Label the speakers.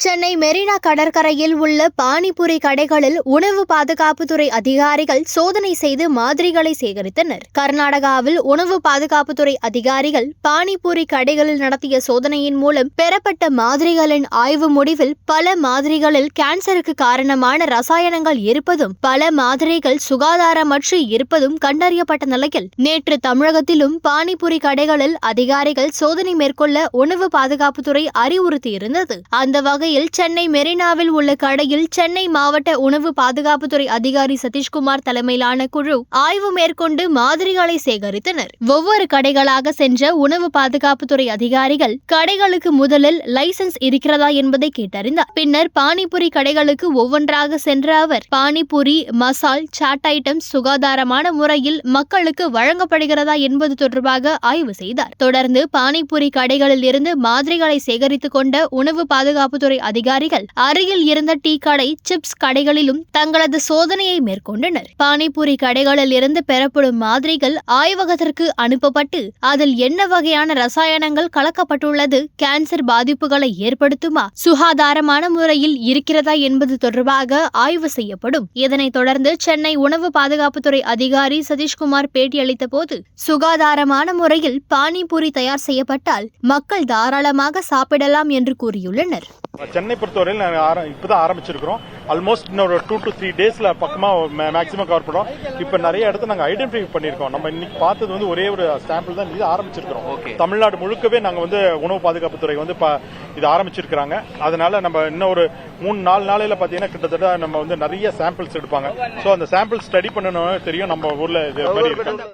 Speaker 1: சென்னை மெரினா கடற்கரையில் உள்ள பானிபூரி கடைகளில் உணவு பாதுகாப்புத்துறை அதிகாரிகள் சோதனை செய்து மாதிரிகளை சேகரித்தனர். கர்நாடகாவில் உணவு பாதுகாப்புத்துறை அதிகாரிகள் பானிபூரி கடைகளில் நடத்திய சோதனையின் மூலம் பெறப்பட்ட மாதிரிகளின் ஆய்வு முடிவில் பல மாதிரிகளில் கேன்சருக்கு காரணமான ரசாயனங்கள் இருப்பதும் பல மாதிரிகள் சுகாதாரமற்று இருப்பதும் கண்டறியப்பட்ட நிலையில் நேற்று தமிழகத்திலும் பானிபூரி கடைகளில் அதிகாரிகள் சோதனை மேற்கொள்ள உணவு பாதுகாப்புத்துறை அறிவுறுத்தியிருந்தது. அந்த வகையில் சென்னை மெரினாவில் உள்ள கடையில் சென்னை மாவட்ட உணவு பாதுகாப்புத்துறை அதிகாரி சதீஷ்குமார் தலைமையிலான குழு ஆய்வு மேற்கொண்டு மாதிரிகளை சேகரித்தனர். ஒவ்வொரு கடைகளாக சென்ற உணவு பாதுகாப்புத்துறை அதிகாரிகள் கடைகளுக்கு முதலில் லைசென்ஸ் இருக்கிறதா என்பதை கேட்டறிந்தார். பின்னர் பானிபூரி கடைகளுக்கு ஒவ்வொன்றாக சென்ற அவர் பானிபூரி, மசால், சாட் ஐட்டம் சுகாதாரமான முறையில் மக்களுக்கு வழங்கப்படுகிறதா என்பது தொடர்பாக ஆய்வு செய்தார். தொடர்ந்து பானிபூரி கடைகளில் இருந்து மாதிரிகளை சேகரித்துக் கொண்ட உணவு பாதுகாப்புத்துறை அதிகாரிகள் அருகில் இருந்த டீ கடை, சிப்ஸ் கடைகளிலும் தங்களது சோதனையை மேற்கொண்டனர். பானிபூரி கடைகளில் இருந்து பெறப்படும் மாதிரிகள் ஆய்வகத்திற்கு அனுப்பப்பட்டு அதில் என்ன வகையான ரசாயனங்கள் கலக்கப்பட்டுள்ளது, கேன்சர் பாதிப்புகளை ஏற்படுத்துமா, சுகாதாரமான முறையில் இருக்கிறதா என்பது தொடர்பாக ஆய்வு செய்யப்படும். இதனைத் தொடர்ந்து சென்னை உணவு பாதுகாப்புத்துறை அதிகாரி சதீஷ்குமார் பேட்டியளித்த போது, சுகாதாரமான முறையில் பானிபூரி தயார் செய்யப்பட்டால் மக்கள் தாராளமாக சாப்பிடலாம் என்று கூறியுள்ளனர்.
Speaker 2: சென்னை பொறுத்தவரையில் நாங்கள் இப்போதான் ஆரம்பிச்சிருக்கிறோம். ஆல்மோஸ்ட் இன்னொரு 2 to 3 டேஸ்ல பக்கமாக மேக்ஸிமம் கவர் பண்ணுறோம். இப்போ நிறைய இடத்த நாங்கள் ஐடென்டிஃபை பண்ணியிருக்கோம். நம்ம இன்னைக்கு பார்த்தது வந்து ஒரே ஒரு சாம்பிள் தான் இது ஆரம்பிச்சிருக்கிறோம். தமிழ்நாடு முழுக்கவே நாங்கள் வந்து உணவு பாதுகாப்புத்துறை வந்து இது ஆரம்பிச்சிருக்கிறாங்க. அதனால நம்ம இன்னும் ஒரு 3-4 நாளையில பார்த்தீங்கன்னா கிட்டத்தட்ட நம்ம வந்து நிறைய சாம்பிள்ஸ் எடுப்பாங்க. ஸோ அந்த சாம்பிள் ஸ்டடி பண்ணணும் தெரியும் நம்ம ஊர்ல இது மாதிரி இருக்கு.